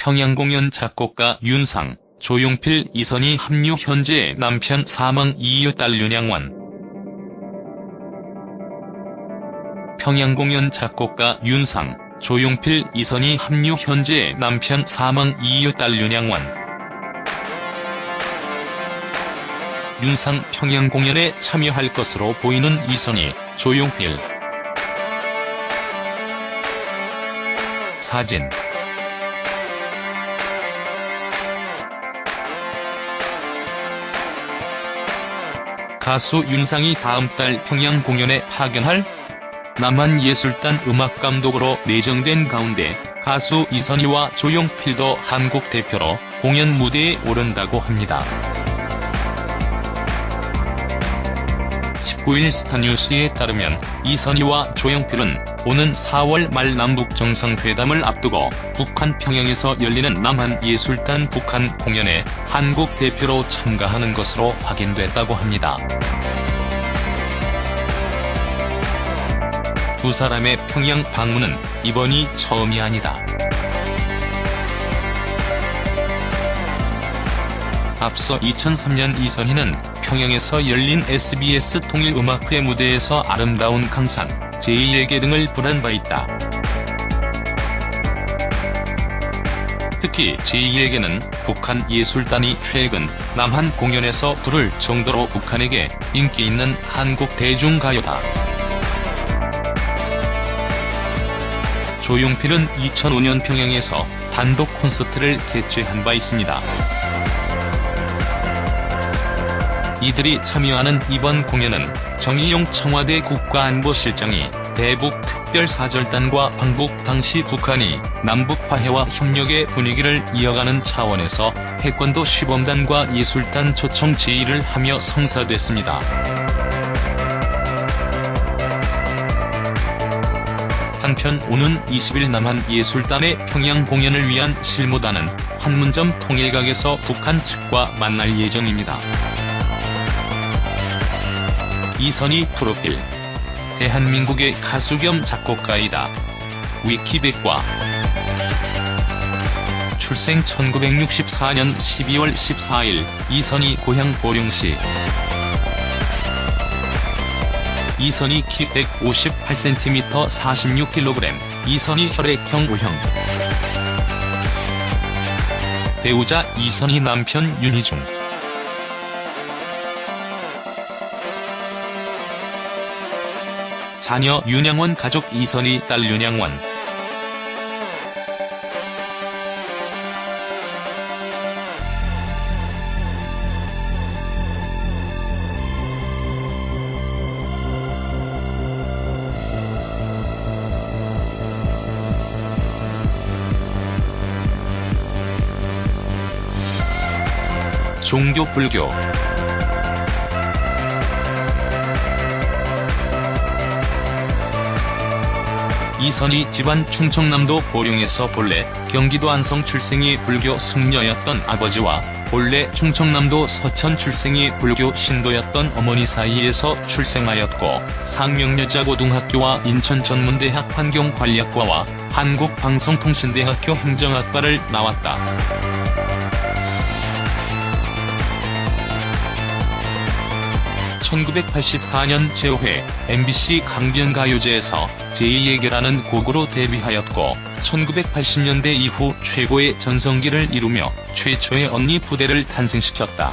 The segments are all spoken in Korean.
평양공연 작곡가 윤상, 조용필, 이선희 합류. 현재 남편 사망 이유 딸 윤양원. 평양공연 작곡가 윤상, 조용필, 이선희 합류. 현재 남편 사망 이유 딸 윤양원. 윤상 평양공연에 참여할 것으로 보이는 이선희, 조용필. 사진. 가수 윤상이 다음 달 평양 공연에 파견할 남한예술단 음악감독으로 내정된 가운데 가수 이선희와 조용필도 한국 대표로 공연 무대에 오른다고 합니다. 19일 스타뉴스에 따르면 이선희와 조용필은 오는 4월 말 남북정상회담을 앞두고 북한 평양에서 열리는 남한예술단 북한 공연에 한국 대표로 참가하는 것으로 확인됐다고 합니다. 두 사람의 평양 방문은 이번이 처음이 아니다. 앞서 2003년 이선희는 평양에서 열린 SBS 통일음악회 무대에서 아름다운 강산, 제2에게 등을 불한 바 있다. 특히 제2에게는 북한 예술단이 최근 남한 공연에서 부를 정도로 북한에게 인기 있는 한국 대중가요다. 조용필은 2005년 평양에서 단독 콘서트를 개최한 바 있습니다. 이들이 참여하는 이번 공연은 정의용 청와대 국가안보실장이 대북 특별사절단과 방북 당시 북한이 남북 화해와 협력의 분위기를 이어가는 차원에서 태권도 시범단과 예술단 초청 제의를 하며 성사됐습니다. 한편 오는 20일 남한예술단의 평양 공연을 위한 실무단은 판문점 통일각에서 북한 측과 만날 예정입니다. 이선희 프로필. 대한민국의 가수 겸 작곡가이다. 위키백과. 출생 1964년 12월 14일, 이선희 고향 보령시. 이선희 키 158cm 46kg, 이선희 혈액형 O형. 배우자 이선희 남편 윤희중. 자녀 윤양원 가족 이선희 딸 윤양원. 종교 불교. 이선희 집안 충청남도 보령에서 본래 경기도 안성 출생의 불교 승려였던 아버지와 본래 충청남도 서천 출생의 불교 신도였던 어머니 사이에서 출생하였고 상명여자고등학교와 인천전문대학 환경관리학과와 한국방송통신대학교 행정학과를 나왔다. 1984년 제5회 MBC 강변가요제에서 제2에게라는 곡으로 데뷔하였고 1980년대 이후 최고의 전성기를 이루며 최초의 언니 부대를 탄생시켰다.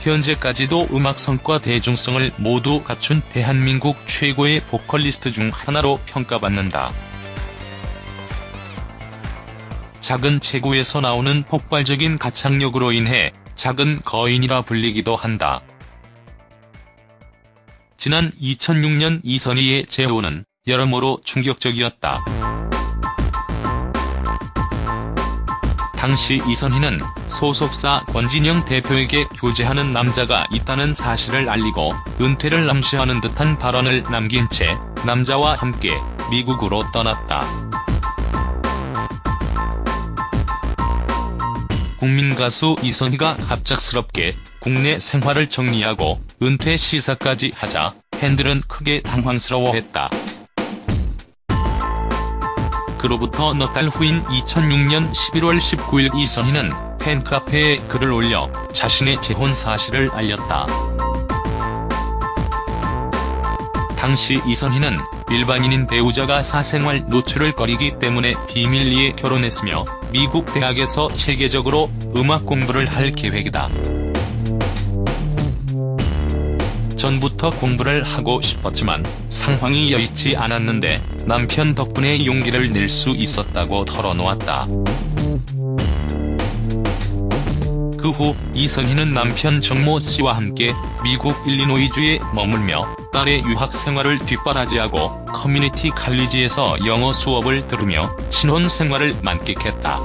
현재까지도 음악 성과 대중성을 모두 갖춘 대한민국 최고의 보컬리스트 중 하나로 평가받는다. 작은 체구에서 나오는 폭발적인 가창력으로 인해 작은 거인이라 불리기도 한다. 지난 2006년 이선희의 재혼은 여러모로 충격적이었다. 당시 이선희는 소속사 권진영 대표에게 교제하는 남자가 있다는 사실을 알리고 은퇴를 암시하는 듯한 발언을 남긴 채 남자와 함께 미국으로 떠났다. 국민 가수 이선희가 갑작스럽게 국내 생활을 정리하고 은퇴 시사까지 하자 팬들은 크게 당황스러워했다. 그로부터 넉 달 후인 2006년 11월 19일 이선희는 팬카페에 글을 올려 자신의 재혼 사실을 알렸다. 당시 이선희는 일반인인 배우자가 사생활 노출을 꺼리기 때문에 비밀리에 결혼했으며 미국 대학에서 체계적으로 음악 공부를 할 계획이다. 전부터 공부를 하고 싶었지만 상황이 여의치 않았는데 남편 덕분에 용기를 낼 수 있었다고 털어놓았다. 그 후 이선희는 남편 정모 씨와 함께 미국 일리노이주에 머물며 딸의 유학 생활을 뒷바라지하고 커뮤니티 칼리지에서 영어 수업을 들으며 신혼 생활을 만끽했다.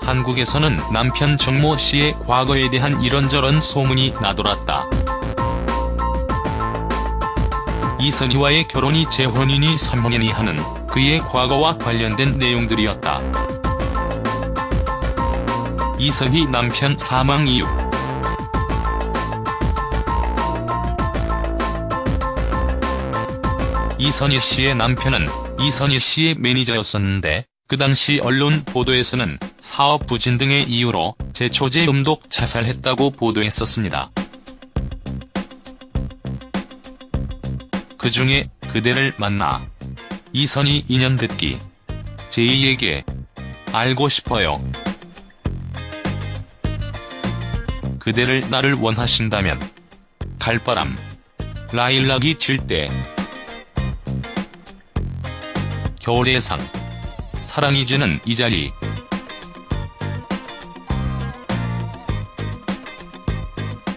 한국에서는 남편 정모 씨의 과거에 대한 이런저런 소문이 나돌았다. 이선희와의 결혼이 재혼이니 선명이니 하는 그의 과거와 관련된 내용들이었다. 이선희 남편 사망 이유. 이선희 씨의 남편은 이선희 씨의 매니저였었는데 그 당시 언론 보도에서는 사업 부진 등의 이유로 제초제 음독 자살했다고 보도했었습니다. 그중에 그대를 만나 이선희 인연 듣기. 제2에게 알고 싶어요. 그대를 나를 원하신다면. 갈바람. 라일락이 질 때. 겨울의 상. 사랑이 지는 이 자리.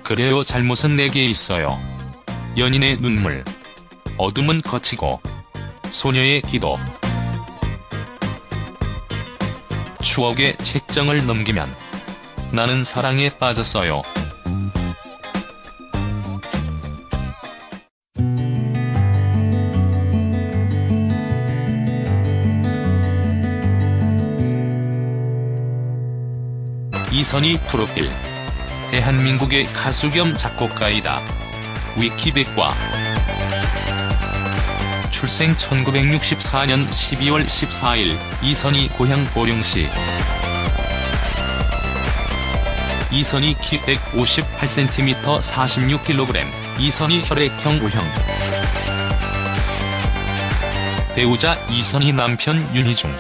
그래요 잘못은 내게 있어요. 연인의 눈물. 어둠은 거치고. 소녀의 기도. 추억의 책장을 넘기면. 나는 사랑에 빠졌어요. 이선희 프로필. 대한민국의 가수 겸 작곡가이다. 위키백과. 출생 1964년 12월 14일, 이선희 고향 보령시. 이선희 키 158cm 46kg, 이선희 혈액형 O형. 배우자 이선희 남편 윤희중.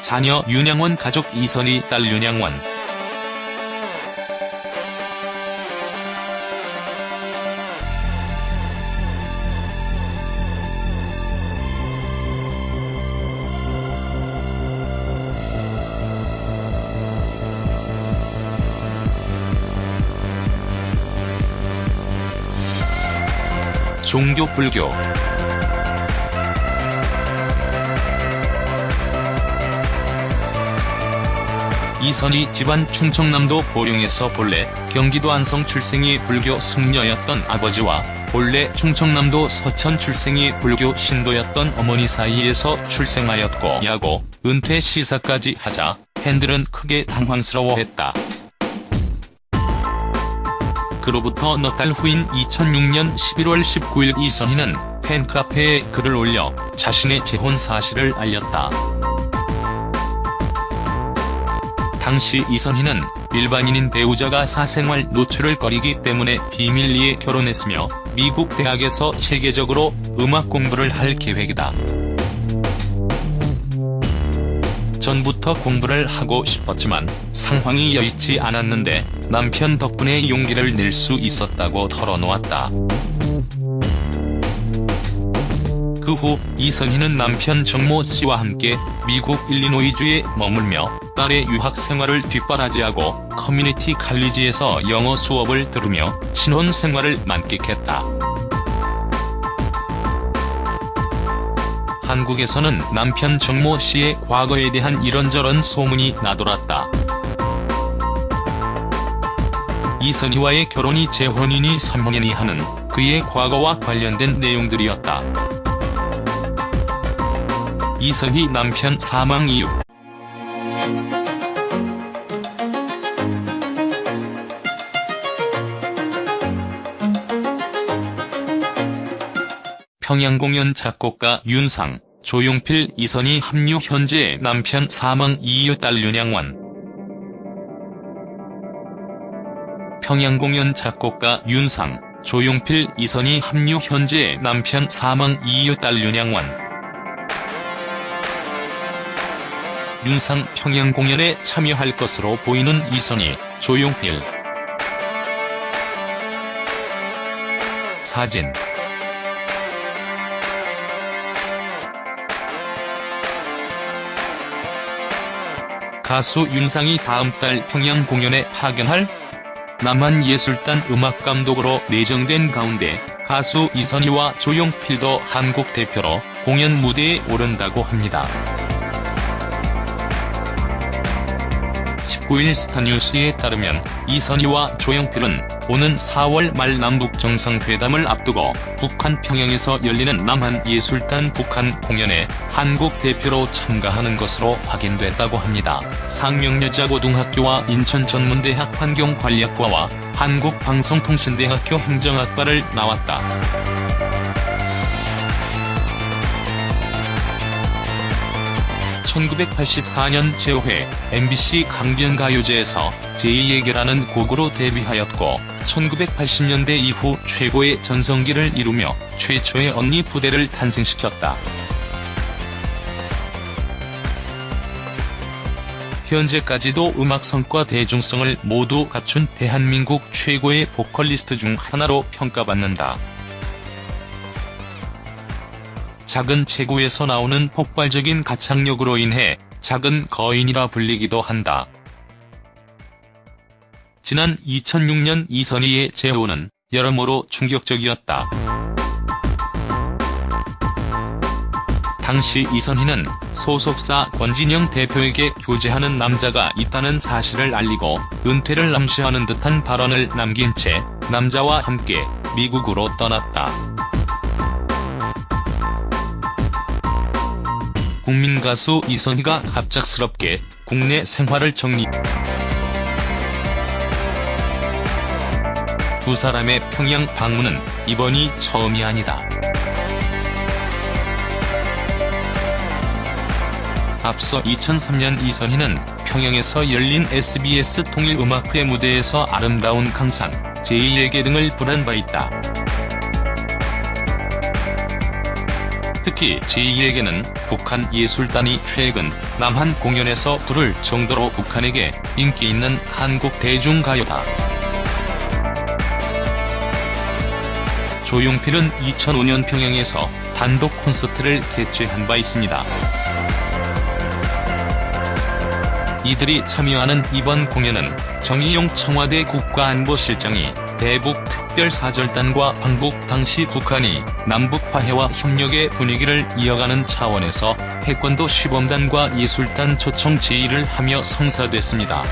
자녀 윤양원 가족 이선희 딸 윤양원. 종교 불교. 이선희 집안 충청남도 보령에서 본래 경기도 안성 출생의 불교 승려였던 아버지와 본래 충청남도 서천 출생의 불교 신도였던 어머니 사이에서 출생하였고 야고, 은퇴 시사까지 하자 팬들은 크게 당황스러워했다. 그로부터 넉 달 후인 2006년 11월 19일 이선희는 팬카페에 글을 올려 자신의 재혼 사실을 알렸다. 당시 이선희는 일반인인 배우자가 사생활 노출을 꺼리기 때문에 비밀리에 결혼했으며 미국 대학에서 체계적으로 음악 공부를 할 계획이다. 전부터 공부를 하고 싶었지만 상황이 여의치 않았는데 남편 덕분에 용기를 낼 수 있었다고 털어놓았다. 그 후 이선희는 남편 정모 씨와 함께 미국 일리노이주에 머물며 딸의 유학 생활을 뒷바라지하고 커뮤니티 칼리지에서 영어 수업을 들으며 신혼 생활을 만끽했다. 한국에서는 남편 정모 씨의 과거에 대한 이런저런 소문이 나돌았다. 이선희와의 결혼이 재혼이니 선명이니 하는 그의 과거와 관련된 내용들이었다. 이선희 남편 사망 이유. 평양공연 작곡가 윤상, 조용필, 이선희 합류. 현재 남편 사망 이유. 딸 윤양원. 평양공연 작곡가 윤상, 조용필, 이선희 합류. 현재 남편 사망 이유. 딸 윤양원. 윤상 평양공연에 참여할 것으로 보이는 이선희, 조용필. 사진. 가수 윤상이 다음 달 평양 공연에 파견할 남한예술단 음악감독으로 내정된 가운데 가수 이선희와 조용필도 한국 대표로 공연 무대에 오른다고 합니다. 19일 스타뉴스에 따르면 이선희와 조용필은 오는 4월 말 남북정상회담을 앞두고 북한 평양에서 열리는 남한예술단 북한 공연에 한국 대표로 참가하는 것으로 확인됐다고 합니다. 상명여자고등학교와 인천전문대학 환경관리학과와 한국방송통신대학교 행정학과를 나왔다. 1984년 제5회 MBC 강변가요제에서 제2예계라는 곡으로 데뷔하였고 1980년대 이후 최고의 전성기를 이루며 최초의 언니 부대를 탄생시켰다. 현재까지도 음악 성과 대중성을 모두 갖춘 대한민국 최고의 보컬리스트 중 하나로 평가받는다. 작은 체구에서 나오는 폭발적인 가창력으로 인해 작은 거인이라 불리기도 한다. 지난 2006년 이선희의 재혼은 여러모로 충격적이었다. 당시 이선희는 소속사 권진영 대표에게 교제하는 남자가 있다는 사실을 알리고 은퇴를 암시하는 듯한 발언을 남긴 채 남자와 함께 미국으로 떠났다. 국민가수 이선희가 갑작스럽게 국내 생활을 정리. 두 사람의 평양 방문은 이번이 처음이 아니다. 앞서 2003년 이선희는 평양에서 열린 SBS 통일음악회 무대에서 아름다운 강산, 제2예계 등을 불한 바 있다. 특히 제2예계는 북한 예술단이 최근 남한 공연에서 부를 정도로 북한에게 인기 있는 한국 대중가요다. 조용필은 2005년 평양에서 단독 콘서트를 개최한 바 있습니다. 이들이 참여하는 이번 공연은 정의용 청와대 국가안보실장이 대북 특별사절단과 방북 당시 북한이 남북 화해와 협력의 분위기를 이어가는 차원에서 태권도 시범단과 예술단 초청 제의를 하며 성사됐습니다.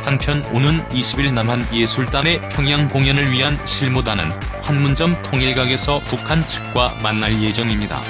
한편 오는 20일 남한예술단의 평양 공연을 위한 실무단은 판문점 통일각에서 북한 측과 만날 예정입니다.